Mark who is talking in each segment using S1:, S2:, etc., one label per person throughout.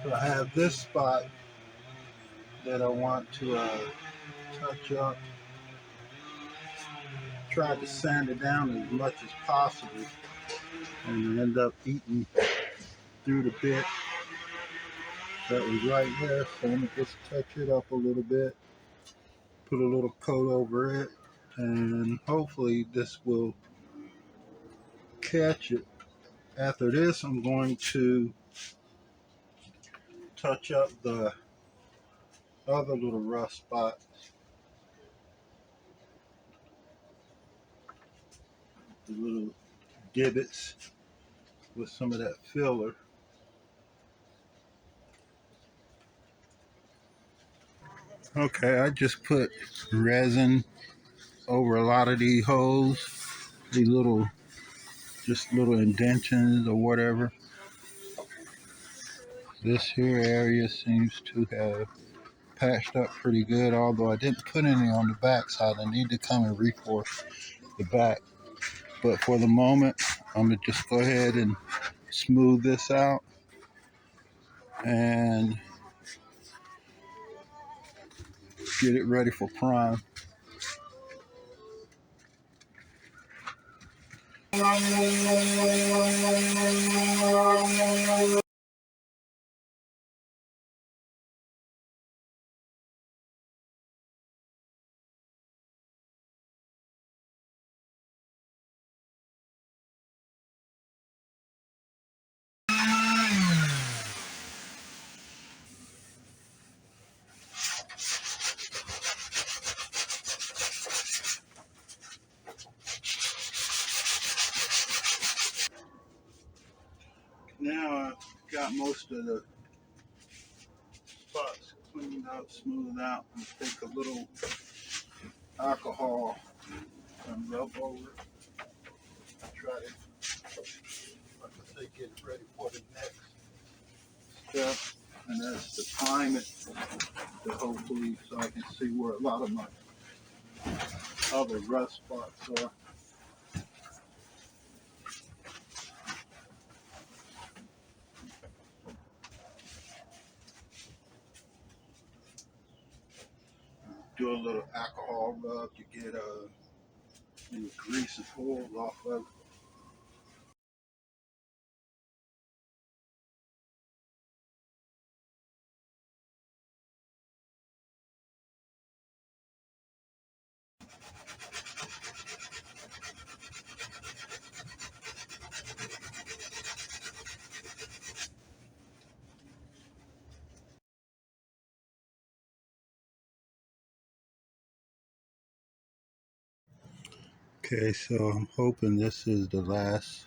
S1: So I have this spot that I want to touch up. Try to sand it down as much as possible, and end up eating through the bit that was right there. So I'm gonna just touch it up a little bit, put a little coat over it, and hopefully this will catch it. After this, I'm going to touch up the other little rough spots, the little divots, with some of that filler. Okay, I just put resin over a lot of these holes, these little, just little indentions or whatever. This here area seems to have patched up pretty good, although I didn't put any on the back side. I need to come and reinforce the back. But for the moment, I'm gonna just go ahead and smooth this out and get it ready for prime. Now I've got most of the spots cleaned out, smoothed out, and take a little alcohol and rub over it. Try to, like I say, get it ready for the next step, and that's to prime it, to hopefully, so I can see where a lot of my other rust spots are. Do a little alcohol rub to get any grease and oil off of it. Okay, so I'm hoping this is the last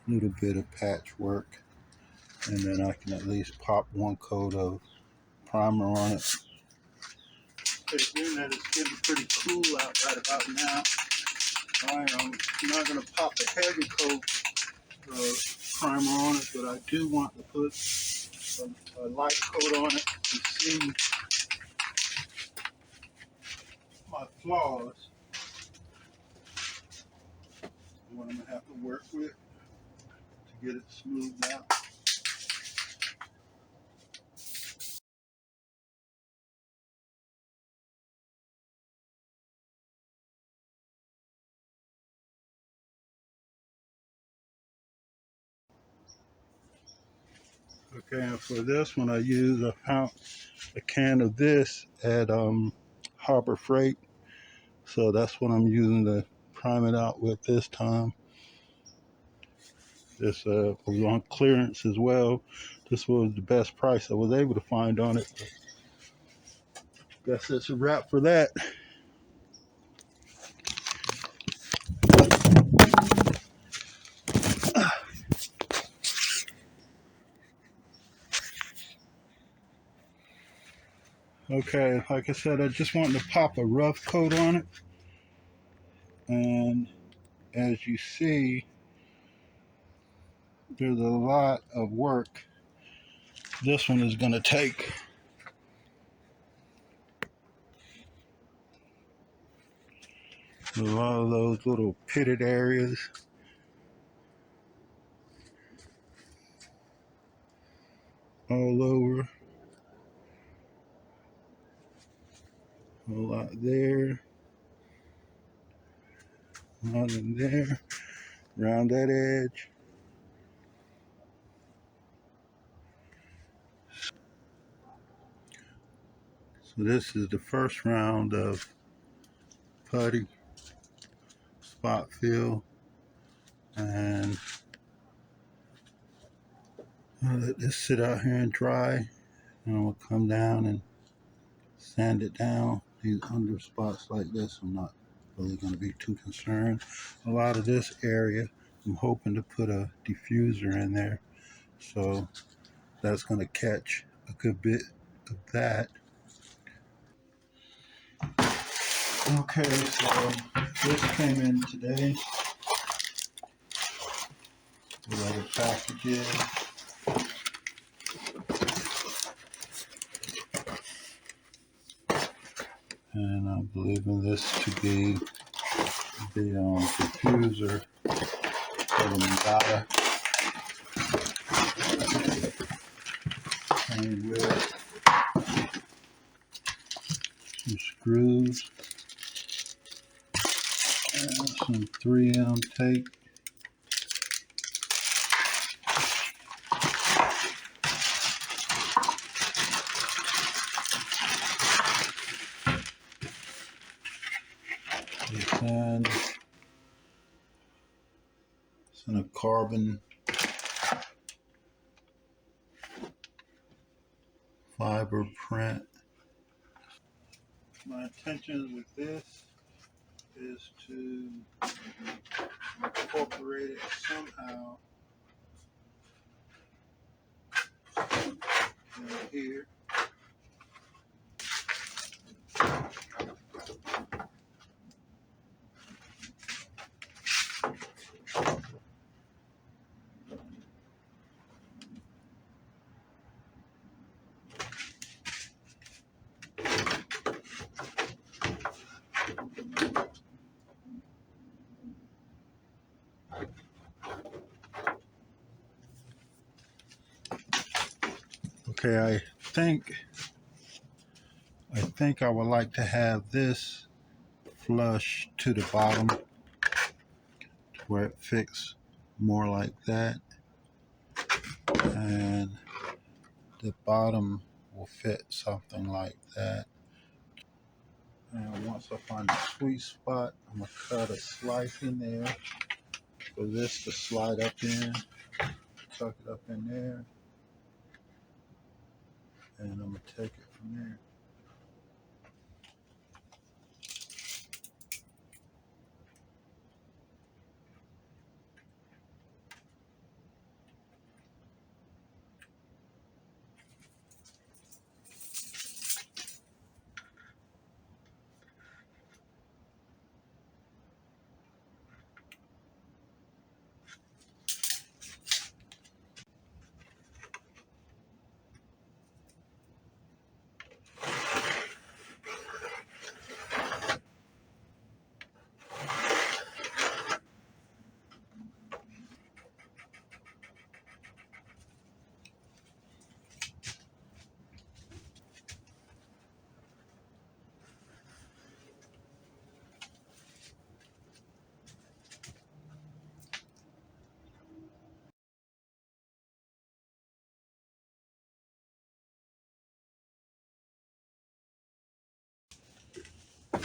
S1: little bit of patchwork, and then I can at least pop one coat of primer on it. Okay, being that it's getting pretty cool out right about now, I'm not going to pop a heavy coat of primer on it, but I do want to put a light coat on it to see my flaws, what I'm going to have to work with to get it smoothed out. Okay, and for this one, I use a can of this at Harbor Freight. So that's what I'm using to prime it out with this time. This was on clearance as well. This was the best price I was able to find on it. Guess it's a wrap for that. Okay, like I said, I just wanted to pop a rough coat on it. And as you see, there's a lot of work this one is going to take. A lot of those little pitted areas. all over. A whole lot there. A lot in there. Around that edge. So this is the first round of putty spot fill, and I'll let this sit out here and dry, and we'll come down and sand it down. These under spots like this, I'm not really going to be too concerned. A lot of this area, I'm hoping to put a diffuser in there, so that's going to catch a good bit of that. Okay, so this came in today. The other packages. And I'm believing this to be the diffuser for the Miata. Came with some screws and some 3M tape. And it's in a carbon fiber print. My intention with this is to incorporate it somehow in here. Okay, I think I would like to have this flush to the bottom where it fits more like that, and the bottom will fit something like that. And once I find the sweet spot, I'm gonna cut a slice in there for this to slide up in, tuck it up in there, and I'm gonna take it from there.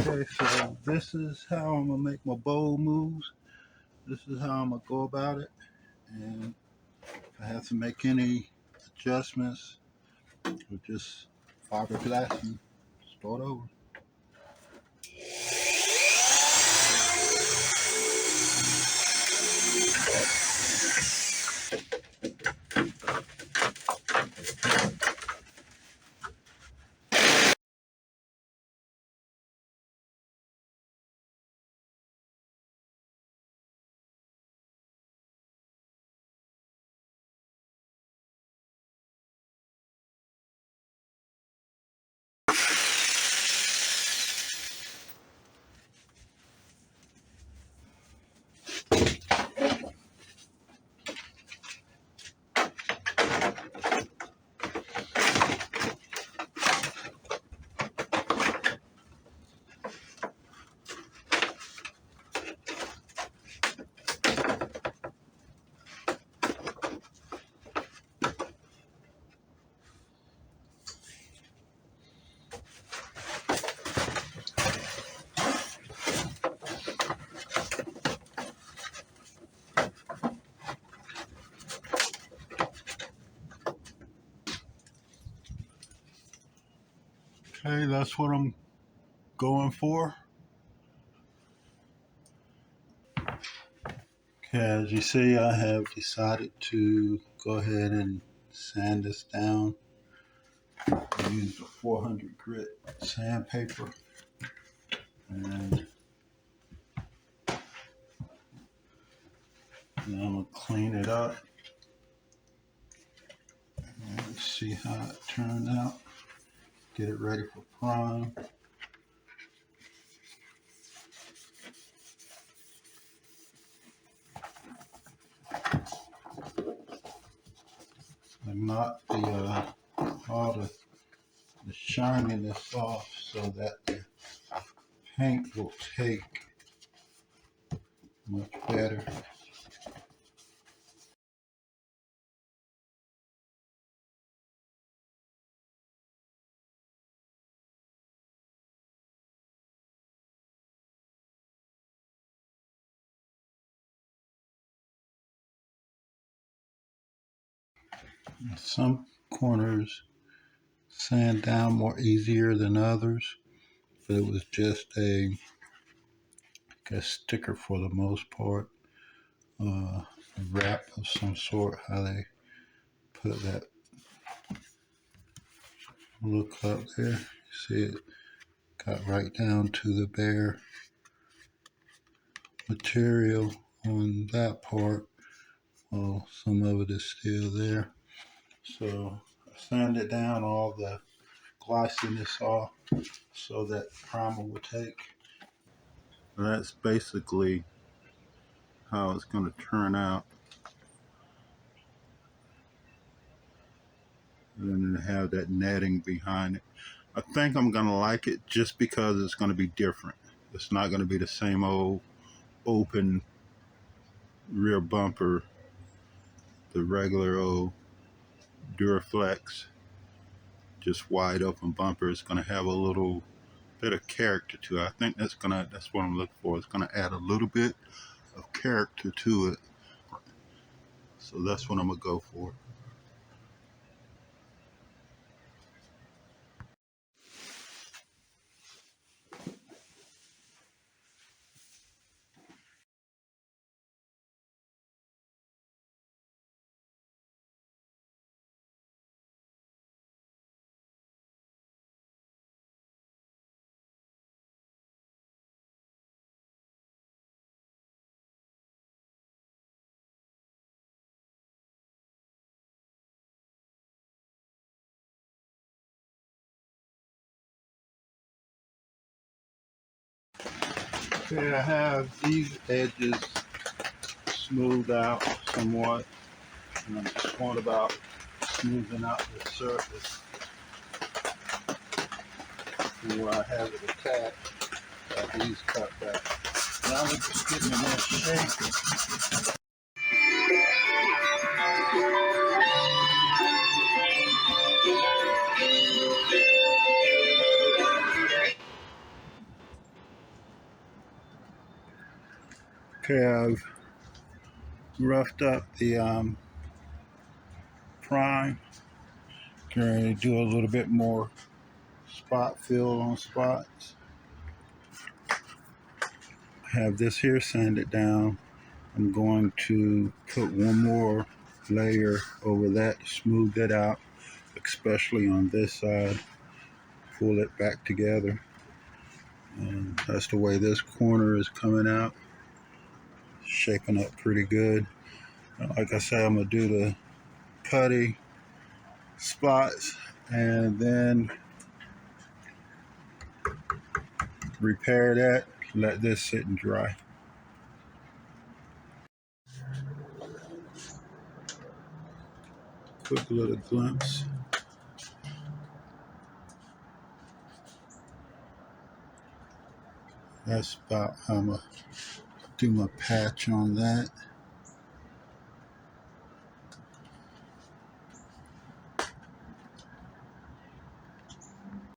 S1: Okay, so this is how I'm gonna make my bowl moves. This is how I'm gonna go about it. And if I have to make any adjustments, we'll just fiberglass and start over. Okay, that's what I'm going for. Okay, as you see, I have decided to go ahead and sand this down. I used a 400 grit sandpaper, and I'm gonna clean it up and see how it turned out. Get it ready for prime. And knock all the shininess off so that the paint will take much better. Some corners sand down more easier than others, but it was just a sticker for the most part, a wrap of some sort, how they put that look up there. See, it got right down to the bare material on that part. Well, some of it is still there. So I sanded down all the glossiness off so that the primer will take. That's basically how it's going to turn out. And then have that netting behind it. I think I'm going to like it just because it's going to be different. It's not going to be the same old open rear bumper, the regular old Duraflex, just wide open bumper. It's going to have a little bit of character to it. I think that's what I'm looking for. It's going to add a little bit of character to it. So that's what I'm going to go for. Okay, I have these edges smoothed out somewhat, and I'm just going about smoothing out the surface where I have it attached. These cut back. Now we're just getting them in shape. Okay, I've roughed up the prime. Going to do a little bit more spot fill on spots. Have this here sanded down. I'm going to put one more layer over that to smooth it out, especially on this side. Pull it back together. And that's the way this corner is coming out. Shaping up pretty good. Like I said, I'm going to do the putty spots and then repair that. Let this sit and dry. Quick little glimpse. That's about how I'm going to do my patch on that.